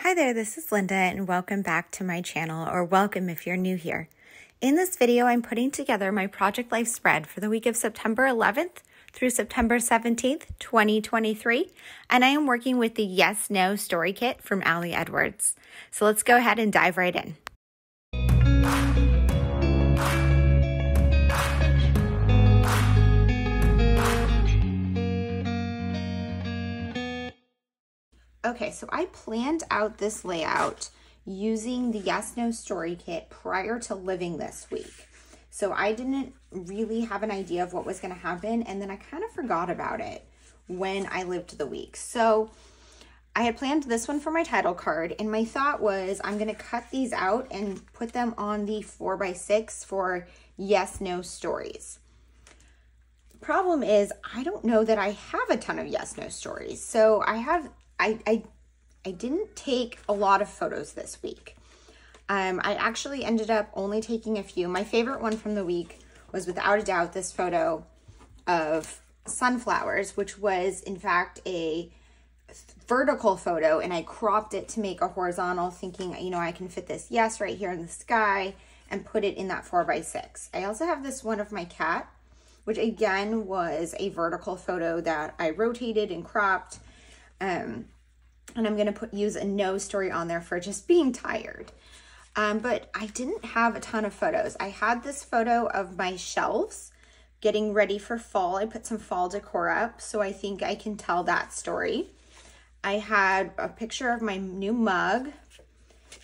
Hi there, this is Linda and welcome back to my channel, or welcome if you're new here. In this video, I'm putting together my Project Life spread for the week of September 11th through September 17th, 2023, and I am working with the Yes No Story Kit from Ali Edwards. So let's go ahead and dive right in. Okay, so I planned out this layout using the Yes No Story Kit prior to living this week. So I didn't really have an idea of what was going to happen, and then I kind of forgot about it when I lived the week. So I had planned this one for my title card, and my thought was I'm going to cut these out and put them on the 4x6 for Yes No Stories. Problem is, I don't know that I have a ton of Yes No stories. So I didn't take a lot of photos this week. I actually ended up only taking a few. My favorite one from the week was without a doubt this photo of sunflowers, which was in fact a vertical photo, and I cropped it to make a horizontal, thinking, you know, I can fit this yes right here in the sky and put it in that 4x6. I also have this one of my cat, which again was a vertical photo that I rotated and cropped. And I'm going to use a no story on there for just being tired. But I didn't have a ton of photos. I had this photo of my shelves getting ready for fall. I put some fall decor up, so I think I can tell that story. I had a picture of my new mug,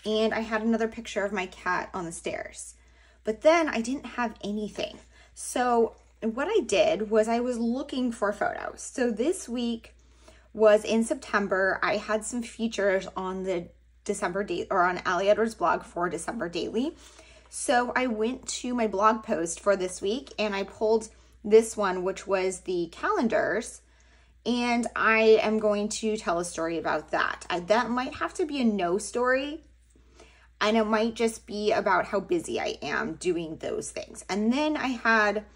and I had another picture of my cat on the stairs. But then I didn't have anything. So what I did was I was looking for photos. So this week was in September. I had some features on the December date, or on Ali Edwards blog for December Daily. So I went to my blog post for this week and I pulled this one, which was the calendars, and I am going to tell a story about that. That might have to be a no story, and it might just be about how busy I am doing those things. And then I had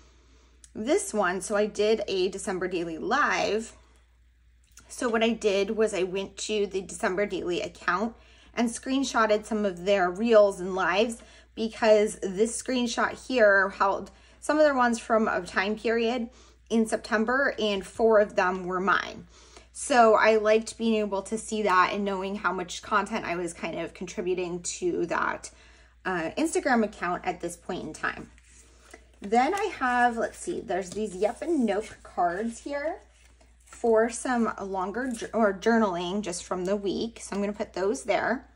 this one, so I did a December Daily Live. So what I did was I went to the December Daily account and screenshotted some of their reels and lives, because this screenshot here held some of their ones from a time period in September, and 4 of them were mine. So I liked being able to see that and knowing how much content I was kind of contributing to that Instagram account at this point in time. Then I have, let's see, there's these Yep and Nope cards here for some longer or journaling just from the week. So I'm going to put those there.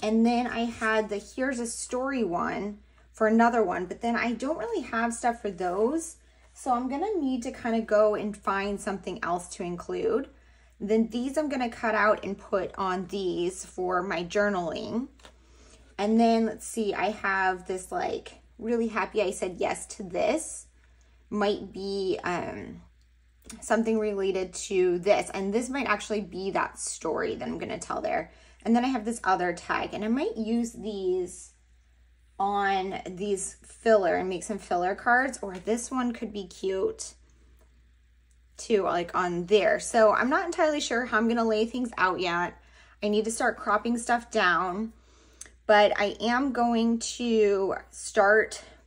And then I had the Here's a Story one for another one, but then I don't really have stuff for those. So I'm going to need to kind of go and find something else to include. Then these I'm going to cut out and put on these for my journaling. And then let's see, I have this like really happy I said yes to this. Might be something related to this, and this might actually be that story that I'm going to tell there. And then I have this other tag, and I might use these on these filler and make some filler cards, or this one could be cute too, like on there. So I'm not entirely sure how I'm going to lay things out yet. I need to start cropping stuff down, but I am going to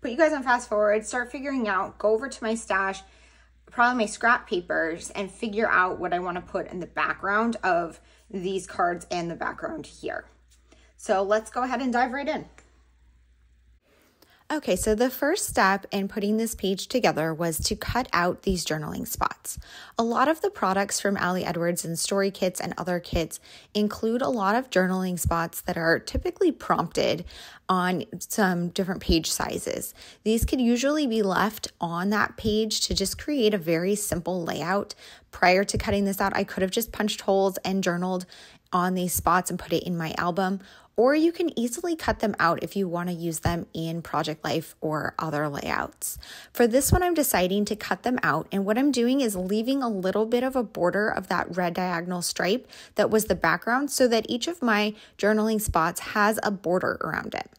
put you guys on fast forward, start figuring out, go over to my stash, probably my scrap papers, and figure out what I want to put in the background of these cards and the background here. So let's go ahead and dive right in. Okay, so the first step in putting this page together was to cut out these journaling spots. A lot of the products from Ali Edwards and Story Kits and other kits include a lot of journaling spots that are typically prompted on some different page sizes. These could usually be left on that page to just create a very simple layout. Prior to cutting this out, I could have just punched holes and journaled on these spots and put it in my album, or you can easily cut them out if you want to use them in Project Life or other layouts. For this one, I'm deciding to cut them out, and what I'm doing is leaving a little bit of a border of that red diagonal stripe that was the background, so that each of my journaling spots has a border around it.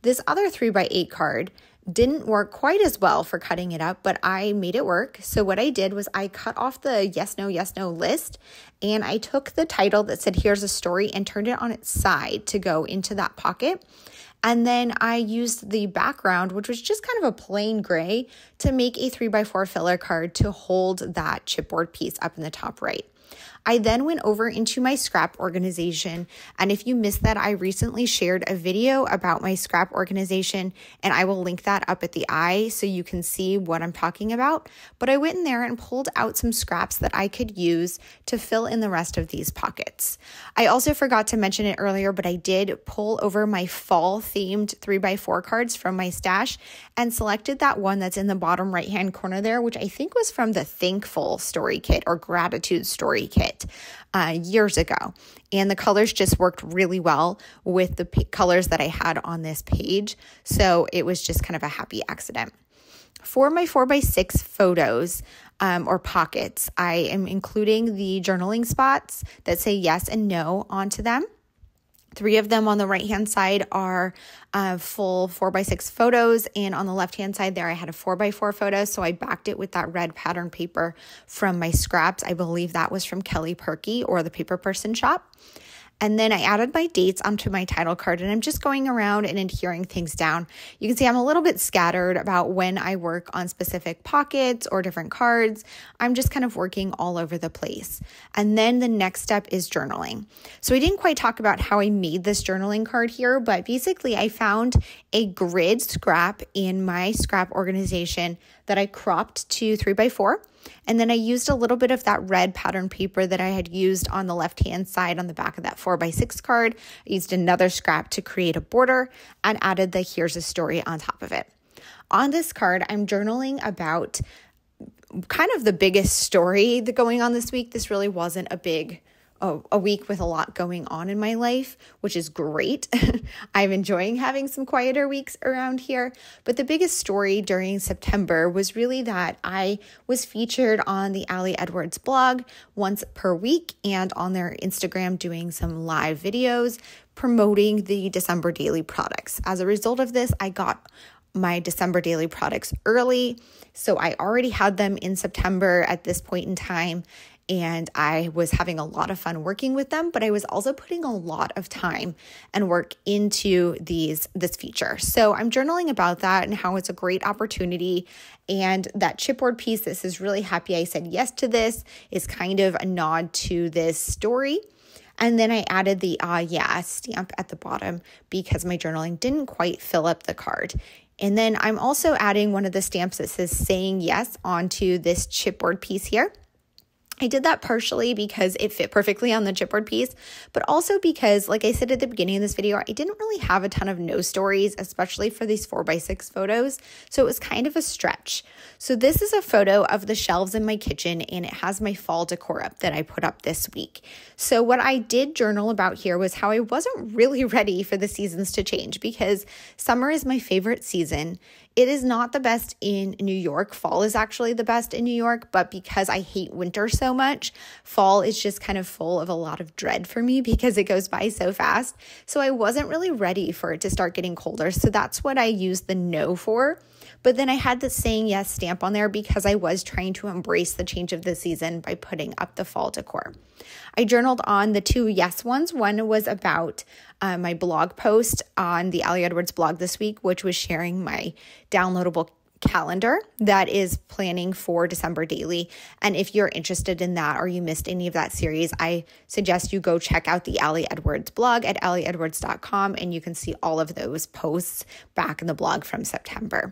This other 3x8 card didn't work quite as well for cutting it up, but I made it work. So what I did was I cut off the yes, no list, and I took the title that said, here's a story, and turned it on its side to go into that pocket. And then I used the background, which was just kind of a plain gray, to make a 3x4 filler card to hold that chipboard piece up in the top right. I then went over into my scrap organization, and if you missed that, I recently shared a video about my scrap organization, and I will link that up at the eye so you can see what I'm talking about. But I went in there and pulled out some scraps that I could use to fill in the rest of these pockets. I also forgot to mention it earlier, but I did pull over my fall-themed 3x4 cards from my stash and selected that one that's in the bottom right-hand corner there, which I think was from the Thankful Story Kit or Gratitude Story Kit years ago. And the colors just worked really well with the colors that I had on this page. So it was just kind of a happy accident. For my 4x6 photos or pockets, I am including the journaling spots that say yes and no onto them. 3 of them on the right-hand side are full 4x6 photos, and on the left-hand side there I had a 4x4 photo, so I backed it with that red pattern paper from my scraps. I believe that was from Kelly Perky or the Paper Person shop. And then I added my dates onto my title card, and I'm just going around and adhering things down. You can see I'm a little bit scattered about when I work on specific pockets or different cards. I'm just kind of working all over the place. And then the next step is journaling. So I didn't quite talk about how I made this journaling card here, but basically I found a grid scrap in my scrap organization that I cropped to 3x4. And then I used a little bit of that red pattern paper that I had used on the left-hand side on the back of that 4x6 card. I used another scrap to create a border and added the here's a story on top of it. On this card, I'm journaling about kind of the biggest story that's going on this week. This really wasn't a week with a lot going on in my life, which is great. I'm enjoying having some quieter weeks around here. But the biggest story during September was really that I was featured on the Allie Edwards blog once per week and on their Instagram doing some live videos promoting the December Daily products. As a result of this, I got my December Daily products early. So I already had them in September at this point in time. And I was having a lot of fun working with them, but I was also putting a lot of time and work into this feature. So I'm journaling about that and how it's a great opportunity. And that chipboard piece, this is really happy I said yes to this, is kind of a nod to this story. And then I added the yeah stamp at the bottom because my journaling didn't quite fill up the card. And then I'm also adding one of the stamps that says saying yes onto this chipboard piece here. I did that partially because it fit perfectly on the chipboard piece, but also because, like I said at the beginning of this video, I didn't really have a ton of no stories, especially for these 4x6 photos, so it was kind of a stretch. So this is a photo of the shelves in my kitchen, and it has my fall decor up that I put up this week. So what I did journal about here was how I wasn't really ready for the seasons to change because summer is my favorite season. It is not the best in New York. Fall is actually the best in New York, but because I hate winter so much, fall is just kind of full of a lot of dread for me because it goes by so fast. So I wasn't really ready for it to start getting colder. So that's what I used the no for. But then I had the saying yes stamp on there because I was trying to embrace the change of the season by putting up the fall decor. I journaled on the 2 yes ones. One was about my blog post on the Allie Edwards blog this week, which was sharing my downloadable calendar that is planning for December Daily. And if you're interested in that or you missed any of that series, I suggest you go check out the Allie Edwards blog at allieedwards.com, and you can see all of those posts back in the blog from September.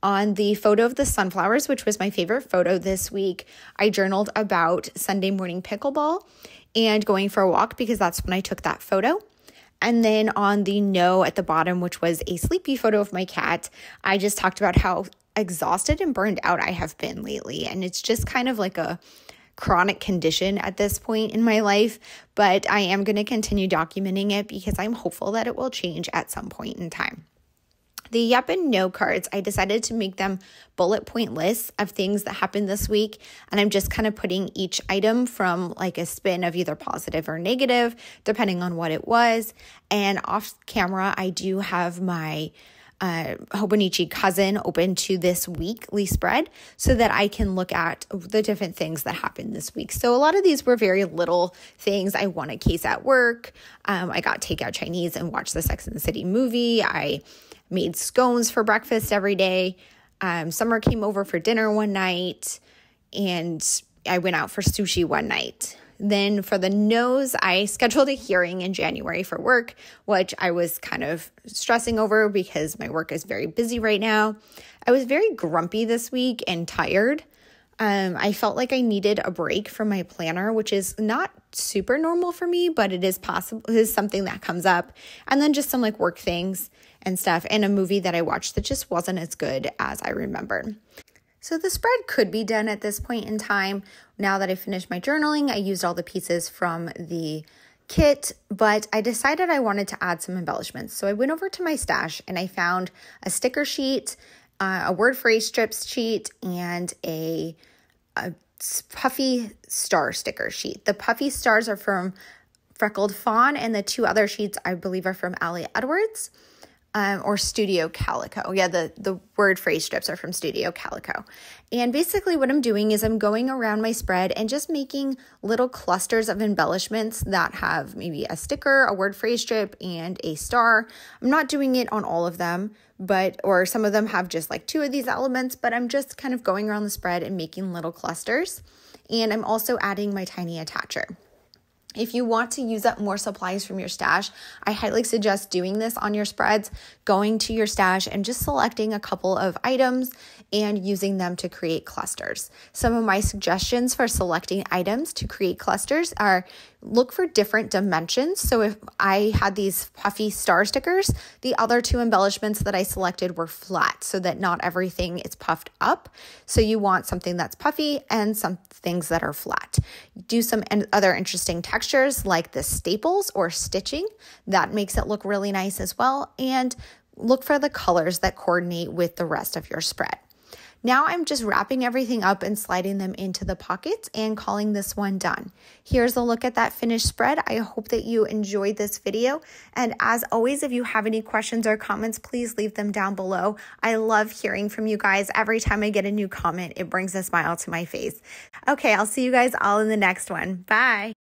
On the photo of the sunflowers, which was my favorite photo this week, I journaled about Sunday morning pickleball and going for a walk because that's when I took that photo. And then on the no at the bottom, which was a sleepy photo of my cat, I just talked about how exhausted and burned out I have been lately. And it's just kind of like a chronic condition at this point in my life, but I am going to continue documenting it because I'm hopeful that it will change at some point in time. The yep and no cards, I decided to make them bullet point lists of things that happened this week. And I'm just kind of putting each item from like a spin of either positive or negative, depending on what it was. And off camera, I do have my Hobonichi Cousin open to this weekly spread so that I can look at the different things that happened this week. So a lot of these were very little things. I won a case at work. I got takeout Chinese and watched the Sex and the City movie. I made scones for breakfast every day. Summer came over for dinner one night, and I went out for sushi one night. Then for the nose, I scheduled a hearing in January for work, which I was kind of stressing over because my work is very busy right now. I was very grumpy this week and tired. I felt like I needed a break from my planner, which is not super normal for me, but it is possible. It is something that comes up. And then just some like work things and stuff, and a movie that I watched that just wasn't as good as I remembered. So the spread could be done at this point in time. Now that I finished my journaling, I used all the pieces from the kit, but I decided I wanted to add some embellishments. So I went over to my stash and I found a sticker sheet, a word phrase strips sheet, and a puffy star sticker sheet. The puffy stars are from Freckled Fawn, and the two other sheets I believe are from Allie Edwards. Or Studio Calico. Yeah, the word phrase strips are from Studio Calico. And basically what I'm doing is I'm going around my spread and just making little clusters of embellishments that have maybe a sticker, a word phrase strip, and a star. I'm not doing it on all of them, or some of them have just like two of these elements, but I'm just kind of going around the spread and making little clusters. And I'm also adding my tiny attacher. If you want to use up more supplies from your stash, I highly suggest doing this on your spreads, going to your stash and just selecting a couple of items and using them to create clusters. Some of my suggestions for selecting items to create clusters are look for different dimensions. So if I had these puffy star stickers, the other two embellishments that I selected were flat so that not everything is puffed up. So you want something that's puffy and some things that are flat. Do some other interesting textures like the staples or stitching. That makes it look really nice as well. And look for the colors that coordinate with the rest of your spread. Now I'm just wrapping everything up and sliding them into the pockets and calling this one done. Here's a look at that finished spread. I hope that you enjoyed this video. And as always, if you have any questions or comments, please leave them down below. I love hearing from you guys. Every time I get a new comment, it brings a smile to my face. Okay, I'll see you guys all in the next one. Bye.